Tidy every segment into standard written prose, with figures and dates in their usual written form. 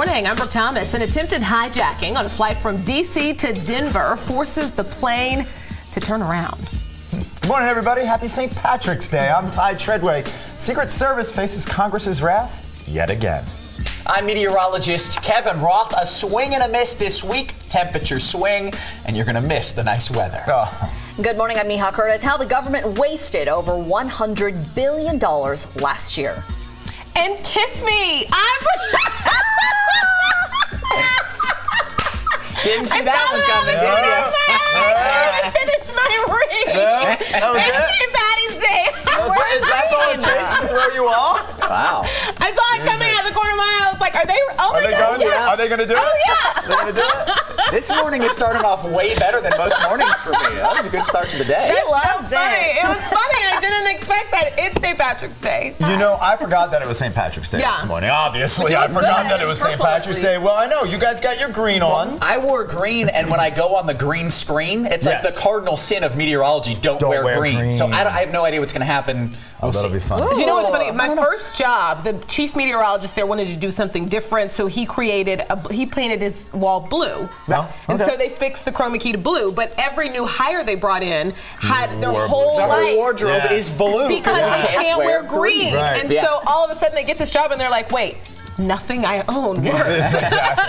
morning. I'm Brooke Thomas. An attempted hijacking on a flight from D.C. to Denver forces the plane to turn around. Good morning, everybody. Happy St. Patrick's Day. I'm Ty Treadway. Secret Service faces Congress's wrath yet again. I'm meteorologist Kevin Roth. A swing and a miss this week. Temperatures swing, and you're going to miss the nice weather. Oh. Good morning. I'm Neha Curtis. How the government wasted over $100 billion last year. And kiss me. Didn't see that one coming, did you? I finished my ring. That was it? Happy Patty's Day. That's all it takes to throw you off? Wow. I saw it coming out of the corner of my eye. I was like, are they going? Are they going to do it? Oh, yeah. They're going to do it? This morning is starting off way better than most mornings for me. That was a good start to the day. She loves It was funny. I didn't expect that. It's St. Patrick's Day. You know, I forgot that it was St. Patrick's Day this morning. Obviously, I forgot that it was St. Patrick's Day. Well, I know. You guys got your green on. I wore green, and when I go on the green screen, it's like the cardinal sin of meteorology, don't wear green. So I have no idea what's going to happen. We'll that'll see. be fun. Do you know what's funny? My first job, the chief meteorologist there wanted to do something different, so he painted his wall blue. No? And so they fixed the chroma key to blue, but every new hire they brought in had their whole life. wardrobe is blue. Because they can't wear green. Right. And so all of a sudden they get this job and they're like, wait, nothing I own works.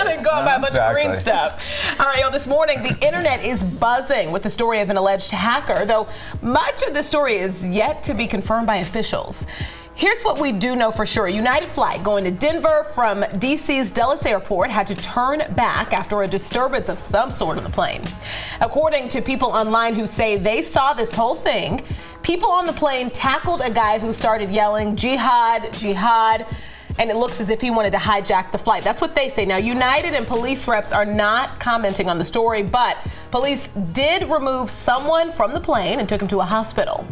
They go and buy a bunch of green stuff. All right, y'all, this morning the internet is buzzing with the story of an alleged hacker, though much of the story is yet to be confirmed by officials. Here's what we do know for sure. United flight going to Denver from D.C.'s Dulles Airport had to turn back after a disturbance of some sort on the plane. According to people online who say they saw this whole thing, people on the plane tackled a guy who started yelling, "Jihad, jihad," and it looks as if he wanted to hijack the flight. That's what they say. Now, United and police reps are not commenting on the story, but police did remove someone from the plane and took him to a hospital.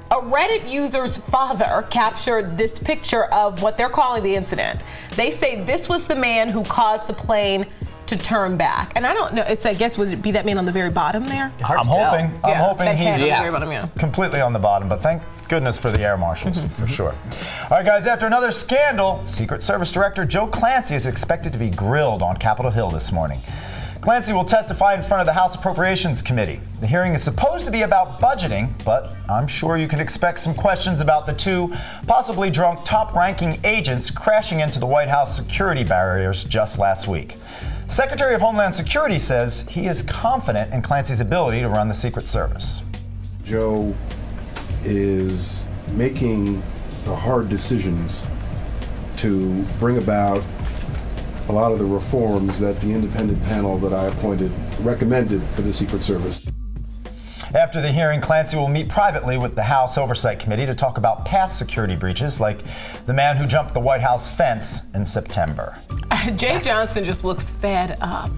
A Reddit user's father captured this picture of what they're calling the incident. They say this was the man who caused the plane to turn back. And I don't know, I guess, would it be that man on the very bottom there? I'm hoping that head he's on the very bottom, yeah. completely on the bottom, but thank goodness for the air marshals, for sure. All right, guys, after another scandal, Secret Service Director Joe Clancy is expected to be grilled on Capitol Hill this morning. Clancy will testify in front of the House Appropriations Committee. The hearing is supposed to be about budgeting, but I'm sure you can expect some questions about the two possibly drunk top-ranking agents crashing into the White House security barriers just last week. Secretary of Homeland Security says he is confident in Clancy's ability to run the Secret Service. Joe is making the hard decisions to bring about a lot of the reforms that the independent panel that I appointed recommended for the Secret Service. After the hearing, Clancy will meet privately with the House Oversight Committee to talk about past security breaches, like the man who jumped the White House fence in September. Jay Johnson just looks fed up.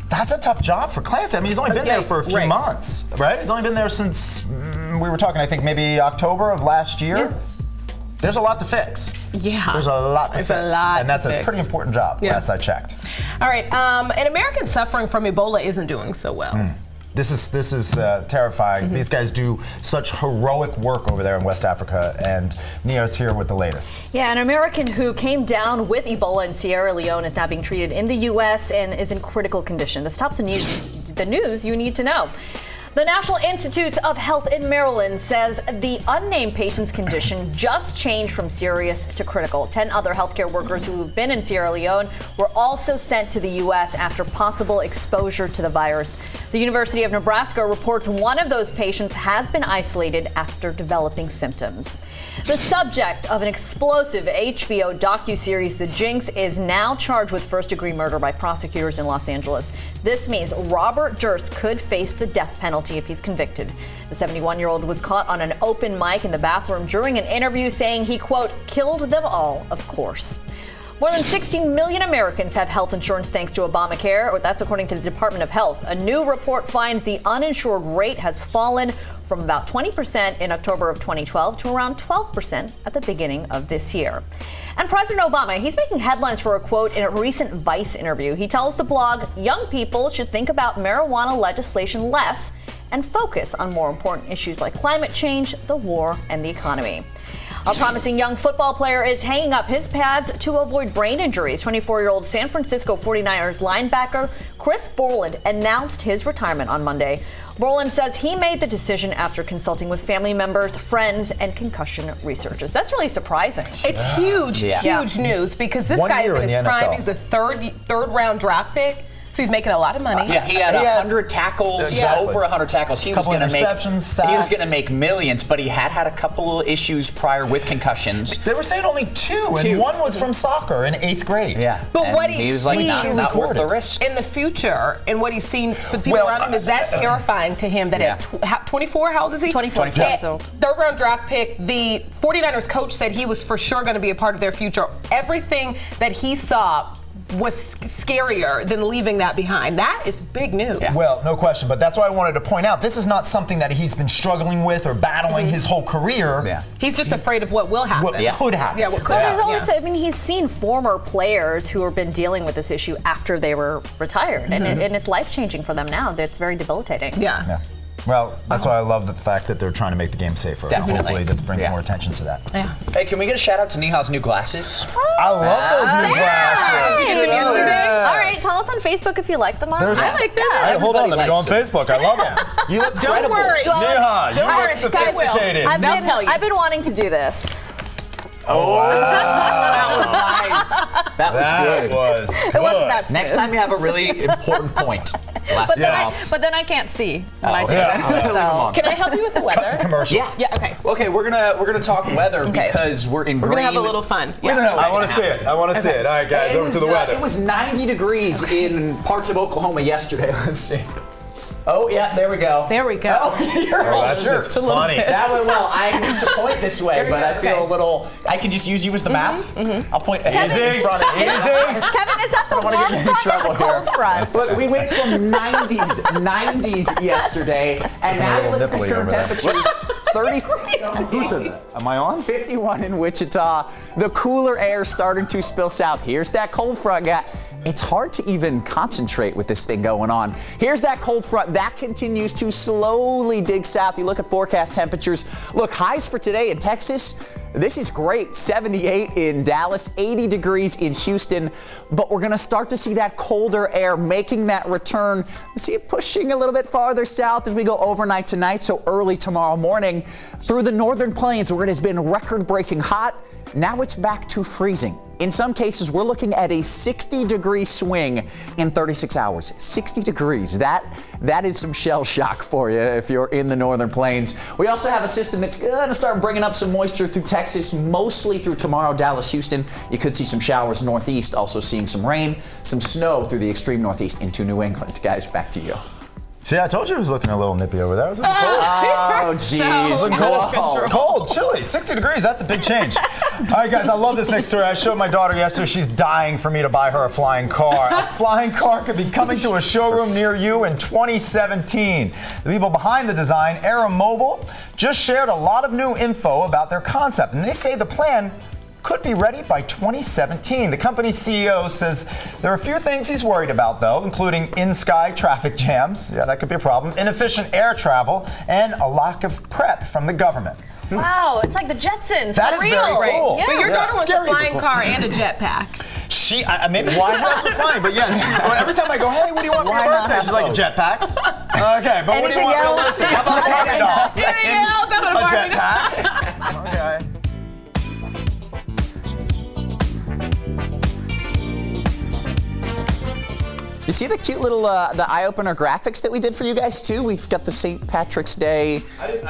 That's a tough job for Clancy. I mean, he's only been there for a few months, right? He's only been there since, we were talking, I think, maybe October of last year. Yeah. There's a lot to fix. Yeah. There's a lot to fix. And that's a pretty important job, last I checked. All right, an American suffering from Ebola isn't doing so well. This is terrifying. These guys do such heroic work over there in West Africa, and Neo's here with the latest. Yeah, an American who came down with Ebola in Sierra Leone is now being treated in the U.S. and is in critical condition. This tops the news you need to know. The National Institutes of Health in Maryland says the unnamed patient's condition just changed from serious to critical. 10 other healthcare workers who have been in Sierra Leone were also sent to the U.S. after possible exposure to the virus. The University of Nebraska reports one of those patients has been isolated after developing symptoms. The subject of an explosive HBO docuseries, The Jinx, is now charged with first-degree murder by prosecutors in Los Angeles. This means Robert Durst could face the death penalty if he's convicted. The 71-year-old was caught on an open mic in the bathroom during an interview saying he, quote, killed them all, of course. More than 16 million Americans have health insurance thanks to Obamacare, or that's according to the Department of Health. A new report finds the uninsured rate has fallen from about 20% in October of 2012 to around 12% at the beginning of this year. And President Obama, he's making headlines for a quote in a recent Vice interview. He tells the blog, young people should think about marijuana legislation less and focus on more important issues like climate change, the war, and the economy. A promising young football player is hanging up his pads to avoid brain injuries. 24-year-old San Francisco 49ers linebacker Chris Borland announced his retirement on Monday. Borland says he made the decision after consulting with family members, friends, and concussion researchers. That's really surprising. It's huge news because this guy is in his prime. He was a third round draft pick. So he's making a lot of money. Yeah, he had 100 tackles, over 100 tackles. He was going to make millions, but he had a couple of issues prior with concussions. They were saying only two, and one was from soccer in 8th grade. Yeah, but what he was like, not worth the risk. In the future, and what he's seen with people around him, is that terrifying to him that at 24, how old is he? 24. Third round draft pick, the 49ers coach said he was for sure going to be a part of their future. Everything that he saw was scarier than leaving that behind. That is big news. Yes. Well, no question, but that's why I wanted to point out, this is not something that he's been struggling with or battling his whole career. Yeah. He's just afraid of what will happen. What could happen. Yeah, what could happen. happen. Also, I mean, he's seen former players who have been dealing with this issue after they were retired, and it's life-changing for them now. It's very debilitating. Yeah. Well, that's why I love the fact that they're trying to make the game safer. Definitely. Hopefully that's bringing more attention to that. Yeah. Hey, can we get a shout out to Nihal's new glasses? I love those new glasses. Did you get them yesterday? All right, tell us on Facebook if you like them. I like that. Hey, hold on, let me go on likes Facebook. I love them. You look Don't worry. Neha, you look sophisticated. I've been wanting to do this. Oh, wow. That was wise. That was good. It wasn't that smooth. Next time you have a really important point. But then I can't see when I say that. Can I help you with the weather? Cut to commercial. Yeah. Okay. Okay, we're gonna talk weather because we're in green. We're gonna have a little fun. I want to see it. All right, guys, over to the weather. It was 90 degrees in parts of Oklahoma yesterday. Let's see. Oh, yeah, there we go. Oh, that's just funny. That went well. I need to point this way, but I feel a little. I can just use you as the map. I'll point easy in front of Kevin, is that the warm front or the cold front? Look, we went from 90s yesterday, and now you look at this current temperatures. 36. Am I on? 51 in Wichita. The cooler air starting to spill south. Here's that cold front, guy. It's hard to even concentrate with this thing going on. Here's that cold front. That continues to slowly dig south. You look at forecast temperatures. Look, highs for today in Texas. This is great. 78 in Dallas, 80 degrees in Houston. But we're going to start to see that colder air making that return. See it pushing a little bit farther south as we go overnight tonight, so early tomorrow morning. Through the northern plains where it has been record-breaking hot, now it's back to freezing. In some cases, we're looking at a 60-degree swing in 36 hours. 60 degrees. That is some shell shock for you if you're in the northern plains. We also have a system that's going to start bringing up some moisture through Texas, mostly through tomorrow, Dallas, Houston. You could see some showers northeast, also seeing some rain, some snow through the extreme northeast into New England. Guys, back to you. See, I told you it was looking a little nippy over there. It was looking cold. Oh, jeez. Cold, chilly, 60 degrees. That's a big change. All right, guys, I love this next story. I showed my daughter yesterday. She's dying for me to buy her a flying car. A flying car could be coming to a showroom near you in 2017. The people behind the design, Aero Mobile, just shared a lot of new info about their concept, and they say the plan could be ready by 2017. The company's CEO says there are a few things he's worried about, though, including in-sky traffic jams, yeah, that could be a problem, inefficient air travel, and a lack of prep from the government. Wow, it's like the Jetsons. That is real. very cool. Yeah. But your daughter wants a flying car and a jetpack. Maybe she's obsessed with flying, but yes, every time I go, hey, what do you want for your birthday? She's like, a jetpack. Okay, but what do you want realistic? How about a Barbie doll? Anything else? How about a jetpack? Okay. You see the cute little the eye-opener graphics that we did for you guys too? We've got the St. Patrick's Day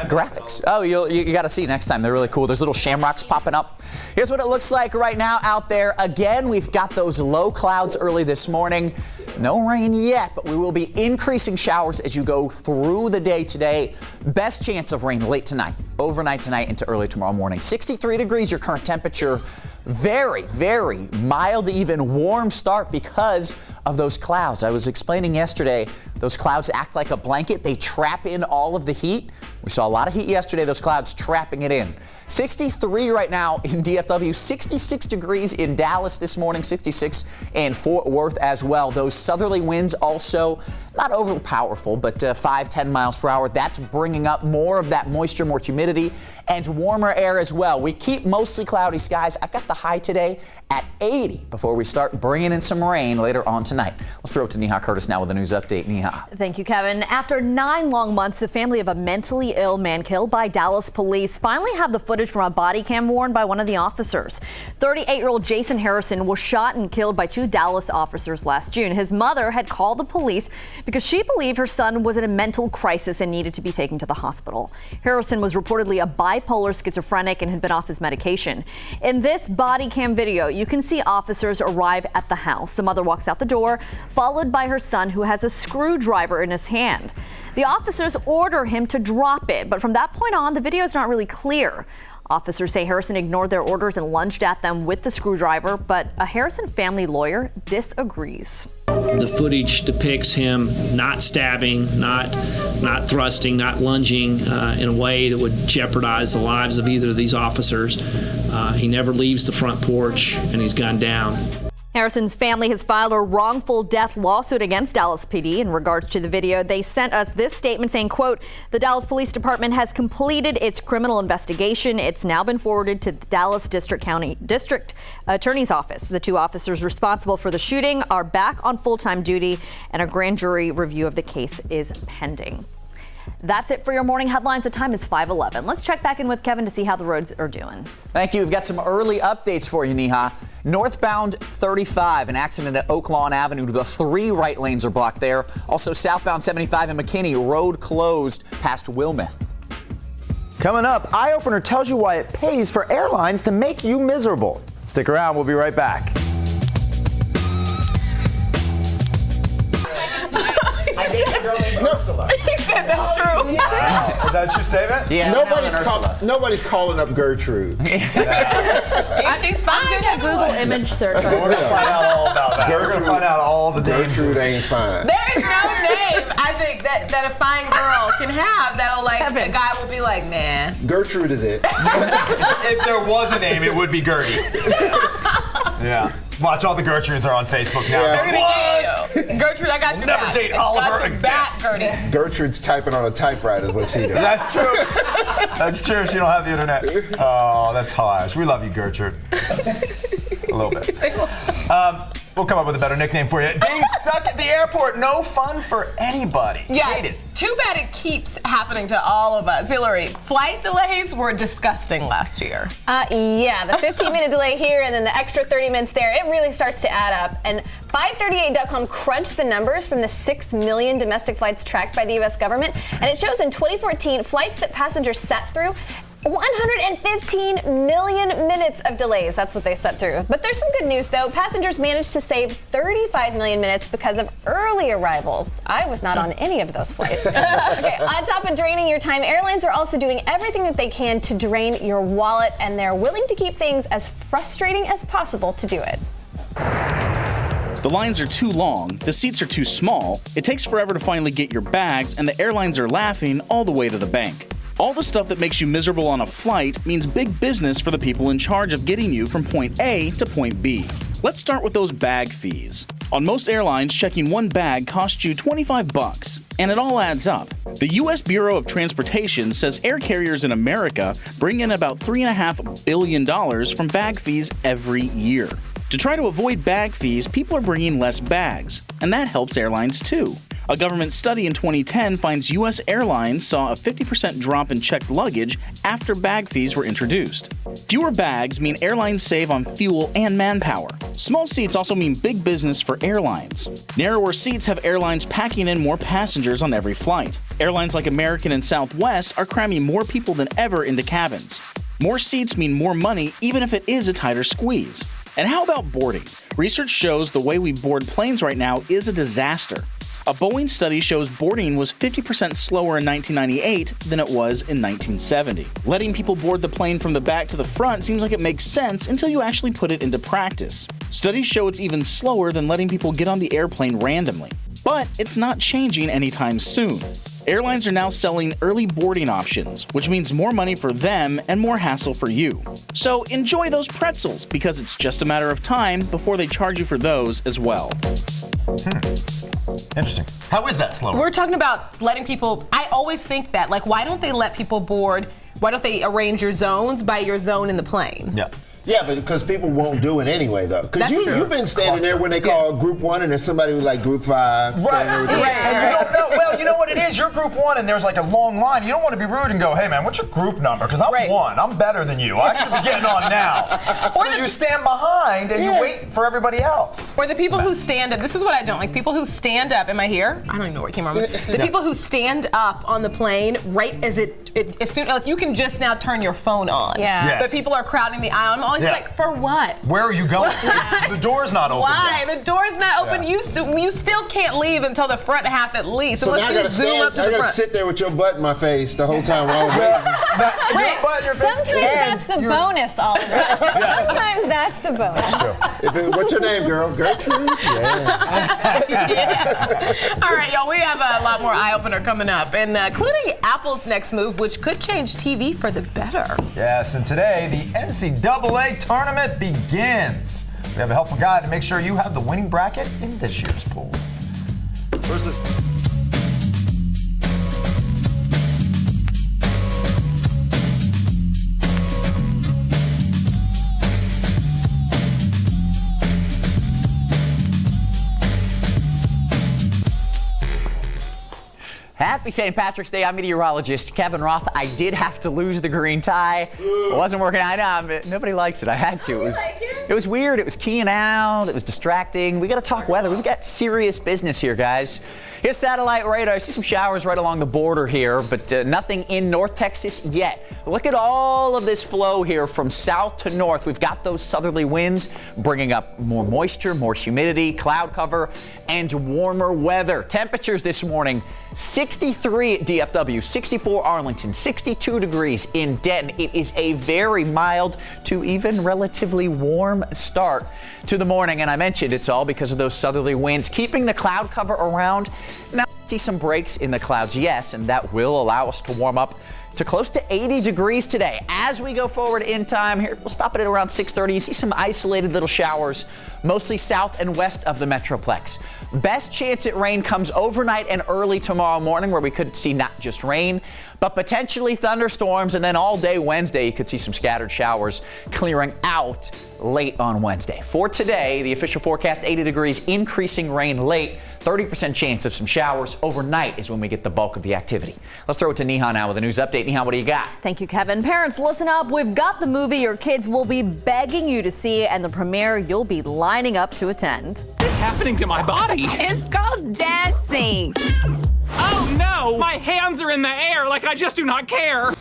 graphics. Oh, you got to see next time. They're really cool. There's little shamrocks popping up. Here's what it looks like right now out there. Again, we've got those low clouds early this morning. No rain yet, but we will be increasing showers as you go through the day today. Best chance of rain late tonight, overnight tonight into early tomorrow morning. 63 degrees your current temperature. Very, very mild to even warm start because of those clouds. I was explaining yesterday, those clouds act like a blanket. They trap in all of the heat. We saw a lot of heat yesterday, those clouds trapping it in. 63 right now in DFW, 66 degrees in Dallas this morning, 66 in Fort Worth as well. Those southerly winds also not overly powerful, but 5-10 miles per hour. That's bringing up more of that moisture, more humidity, and warmer air as well. We keep mostly cloudy skies. I've got the high today at 80 before we start bringing in some rain later on tonight. Let's throw it to Neha Curtis now with a news update. Neha. Thank you, Kevin. After 9 long months, the family of a mentally ill man killed by Dallas police finally have the footage from a body cam worn by one of the officers. 38-year-old Jason Harrison was shot and killed by 2 Dallas officers last June. His mother had called the police because she believed her son was in a mental crisis and needed to be taken to the hospital. Harrison was reportedly a bipolar schizophrenic and had been off his medication. In this body cam video, you can see officers arrive at the house. The mother walks out the door, followed by her son, who has a screwdriver in his hand. The officers order him to drop it, but from that point on, the video is not really clear. Officers say Harrison ignored their orders and lunged at them with the screwdriver, but a Harrison family lawyer disagrees. The footage depicts him not stabbing, not thrusting, not lunging in a way that would jeopardize the lives of either of these officers. He never leaves the front porch, and he's gunned down. Harrison's family has filed a wrongful death lawsuit against Dallas PD in regards to the video. They sent us this statement saying, quote, the Dallas Police Department has completed its criminal investigation. It's now been forwarded to the Dallas District Attorney's Office. The 2 officers responsible for the shooting are back on full-time duty, and a grand jury review of the case is pending. That's it for your morning headlines. The time is 5:11. Let's check back in with Kevin to see how the roads are doing. Thank you. We've got some early updates for you, Neha. Northbound 35, an accident at Oak Lawn Avenue. The 3 right lanes are blocked there. Also southbound 75 in McKinney, road closed past Wilmeth. Coming up, Eye Opener tells you why it pays for airlines to make you miserable. Stick around, we'll be right back. I hate a girl named Ursula. He said that's true. Wow. Is that a true statement? Yeah. Nobody's calling up Gertrude. She's fine. I'm doing a Google image search. We're going to find out all about that. We're going to find out all the names. Gertrude ain't fine. There is no name, I think, that a fine girl can have that'll like, Kevin. a guy will be like, nah. Gertrude is it. If there was a name, it would be Gertie. Yeah. Watch, all the Gertrudes are on Facebook now. They're gonna get you. Gertrude, I got your Never back. date Oliver got your again. back, Gertie. Gertrude's typing on a typewriter is what she does. That's true. That's true. She don't have the internet. Oh, that's harsh. We love you, Gertrude. A little bit. We'll come up with a better nickname for you. Being stuck at the airport, no fun for anybody. Yeah, Hate it. too bad it keeps happening to all of us. Hillary, flight delays were disgusting last year. Yeah, the 15-minute delay here and then the extra 30 minutes there, it really starts to add up. And 538.com crunched the numbers from the 6 million domestic flights tracked by the U.S. government, and it shows in 2014 flights that passengers sat through 115 million minutes of delays. That's what they sat through. But there's some good news, though. Passengers managed to save 35 million minutes because of early arrivals. I was not on any of those flights. Okay, on top of draining your time, airlines are also doing everything that they can to drain your wallet, and they're willing to keep things as frustrating as possible to do it. The lines are too long, the seats are too small, it takes forever to finally get your bags, and the airlines are laughing all the way to the bank. All the stuff that makes you miserable on a flight means big business for the people in charge of getting you from point A to point B. Let's start with those bag fees. On most airlines, checking one bag costs you $25, and it all adds up. The U.S. Bureau of Transportation says air carriers in America bring in about $3.5 billion from bag fees every year. To try to avoid bag fees, people are bringing less bags, and that helps airlines too. A government study in 2010 finds U.S. airlines saw a 50% drop in checked luggage after bag fees were introduced. Fewer bags mean airlines save on fuel and manpower. Small seats also mean big business for airlines. Narrower seats have airlines packing in more passengers on every flight. Airlines like American and Southwest are cramming more people than ever into cabins. More seats mean more money, even if it is a tighter squeeze. And how about boarding? Research shows the way we board planes right now is a disaster. A Boeing study shows boarding was 50% slower in 1998 than it was in 1970. Letting people board the plane from the back to the front seems like it makes sense until you actually put it into practice. Studies show it's even slower than letting people get on the airplane randomly. But it's not changing anytime soon. Airlines are now selling early boarding options, which means more money for them and more hassle for you. So enjoy those pretzels, because it's just a matter of time before they charge you for those as well. Interesting. How is that slower? We're talking about letting people, I always think that, like, why don't they let people board, why don't they arrange your zones by your zone in the plane? Yeah. Yeah, but because people won't do it anyway, though. Because That's true. you've been standing there when they call group 1 and there's somebody who's like group 5. Right. standing there with And you don't know. Well, you know what it is? You're group 1 and there's like a long line. You don't want to be rude and go, hey man, what's your group number? Because I'm 1. I'm better than you. I should be getting on now. So you stand behind and you wait for everybody else. Or the people who stand up. This is what I don't like. People who stand up. Am I here? I don't even know where it came from. The people who stand up on the plane right as as soon as you can just now turn your phone on. Yeah. Yes. But people are crowding the aisle. I'm always like, for what? Where are you going? The door's not open Why? yet. The door's not open. Yeah. You still can't leave until the front half at least. So now I Unless gotta you zoom up to I the gotta front. sit there with your butt in my face the whole time while I'm waiting. Wait, sometimes that's the bonus, Oliver. Sometimes that's the bonus. What's your name, girl? Gertrude? Yeah. All right, y'all, we have a lot more eye-opener coming up, and including Apple's next move, which could change TV for the better. Yes, and today the NCAA tournament begins. We have a helpful guide to make sure you have the winning bracket in this year's pool. Versus Happy St. Patrick's Day. I'm meteorologist Kevin Roth. I did have to lose the green tie. It wasn't working. I know, nobody likes it. I had to. It was weird. It was keying out. It was distracting. We got to talk weather. We've got serious business here, guys. Here's satellite radar. I see some showers right along the border here, but nothing in North Texas yet. Look at all of this flow here from south to north. We've got those southerly winds bringing up more moisture, more humidity, cloud cover, and warmer weather. Temperatures this morning, 63 at DFW, 64 Arlington, 62 degrees in Denton. It is a very mild to even relatively warm start to the morning. And I mentioned it's all because of those southerly winds keeping the cloud cover around. Now, see some breaks in the clouds, yes, and that will allow us to warm up to close to 80 degrees today. As we go forward in time here, we'll stop it at around 6:30. You see some isolated little showers, mostly south and west of the Metroplex. Best chance at rain comes overnight and early tomorrow morning, where we could see not just rain, but potentially thunderstorms. And then all day Wednesday, you could see some scattered showers clearing out late on Wednesday. For today, the official forecast, 80 degrees, increasing rain late, 30% chance of some showers. Overnight is when we get the bulk of the activity. Let's throw it to Neha now with a news update. Neha, what do you got? Thank you, Kevin. Parents, listen up. We've got the movie your kids will be begging you to see, and the premiere you'll be lining up to attend. What is happening to my body? It's called dancing. Oh no! My hands are in the air like I just do not care.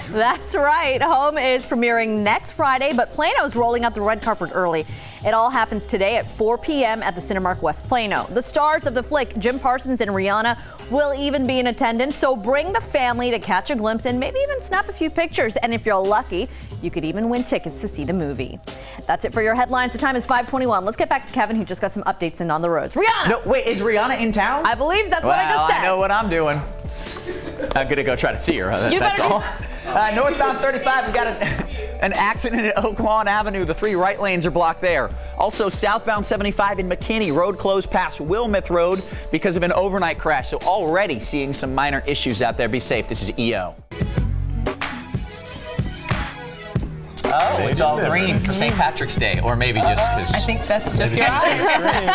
That's right. Home is premiering next Friday, but Plano's rolling out the red carpet early. It all happens today at 4 p.m. at the Cinemark West Plano. The stars of the flick, Jim Parsons and Rihanna, will even be in attendance, so bring the family to catch a glimpse and maybe even snap a few pictures. And if you're lucky, you could even win tickets to see the movie. That's it for your headlines. The time is 5:21. Let's get back to Kevin, who just got some updates in on the roads. Rihanna! No, wait, is Rihanna in town? I believe that's what I just said. I know what I'm doing. I'm gonna go try to see her. That's all. Northbound 35, we got an accident at Oak Lawn Avenue. The 3 right lanes are blocked there. Also, southbound 75 in McKinney, road closed past Wilmeth Road because of an overnight crash. So already seeing some minor issues out there. Be safe. This is EO. Oh, it's all green for St. Patrick's Day, or maybe just because. I think that's just your eyes.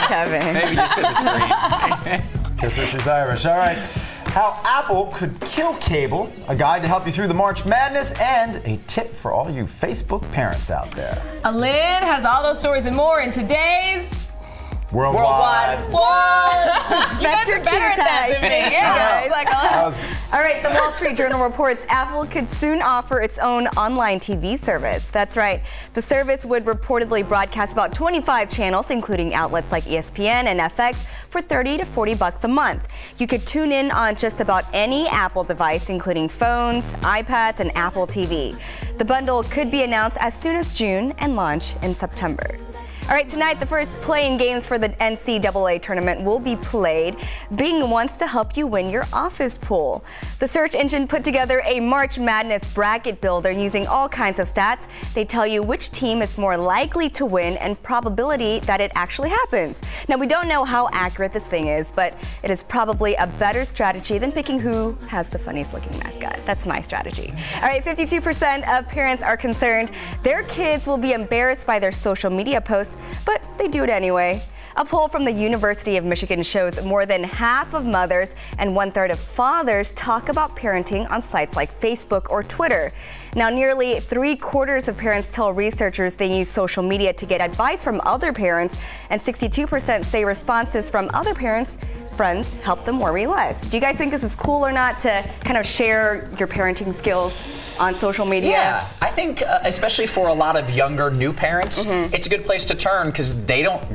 Kevin. Maybe just because it's green. Kiss her, she's Irish. All right. How Apple could kill cable, a guide to help you through the March Madness, and a tip for all you Facebook parents out there. Lynn has all those stories and more in today's Worldwide. You guys your are better at cue that than me. Yeah, like, All right, the Wall Street Journal reports Apple could soon offer its own online TV service. That's right. The service would reportedly broadcast about 25 channels, including outlets like ESPN and FX, for $30 to $40 a month. You could tune in on just about any Apple device, including phones, iPads, and Apple TV. The bundle could be announced as soon as June and launch in September. All right, tonight the first playing games for the NCAA tournament will be played. Bing wants to help you win your office pool. The search engine put together a March Madness bracket builder using all kinds of stats. They tell you which team is more likely to win and probability that it actually happens. Now, we don't know how accurate this thing is, but it is probably a better strategy than picking who has the funniest looking mascot. That's my strategy. All right, 52% of parents are concerned their kids will be embarrassed by their social media posts, but they do it anyway. A poll from the University of Michigan shows more than half of mothers and 1/3 of fathers talk about parenting on sites like Facebook or Twitter. Now, nearly 3/4 of parents tell researchers they use social media to get advice from other parents, and 62% say responses from other parents' friends help them more realize. Do you guys think this is cool or not to kind of share your parenting skills on social media? Yeah, I think especially for a lot of younger new parents, it's a good place to turn because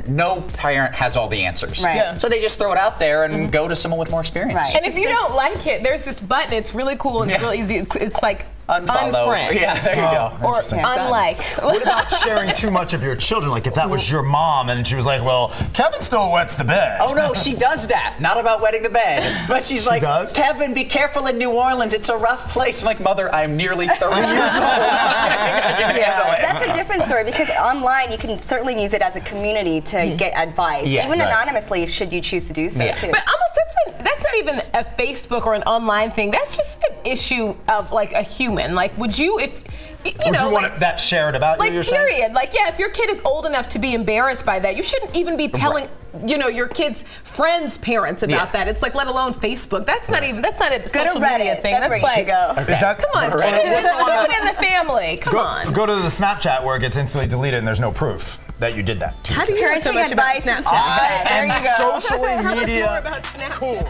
no parent has all the answers. Right. Yeah. So they just throw it out there and go to someone with more experience. Right. And if you don't like it, there's this button. It's really cool and it's really easy. It's like Unfollow. unfriend. Yeah, there you go. Or unlike. What about sharing too much of your children? Like if that was your mom and she was like, well, Kevin still wets the bed. Oh no, she does that. Not about wetting the bed. But she's like, does? Kevin, be careful in New Orleans. It's a rough place. I'm like, Mother, I'm nearly 30 years old. That's a different story because online you can certainly use it as a community to get advice, Yes. even Right. anonymously, should you choose to do so Yeah. too. But almost that's not even a Facebook or an online thing. That's just an issue of like a human. Like, would you, if you Would know, you want like, that shared about like you, you're saying? period. Like, yeah, if your kid is old enough to be embarrassed by that, you shouldn't even be telling, your kid's friends' parents about that. It's like, let alone Facebook. That's not even. That's not a Go to social media Reddit. thing. That's where you like, should go. Is that, come on, Jen. Do it in the family. Come on. Go to the Snapchat where it gets instantly deleted and there's no proof that you did that. How do you know so Parenting much about advice with Snapchat? Snapchat. There you go. Social Tell us more media about Snapchat. cool.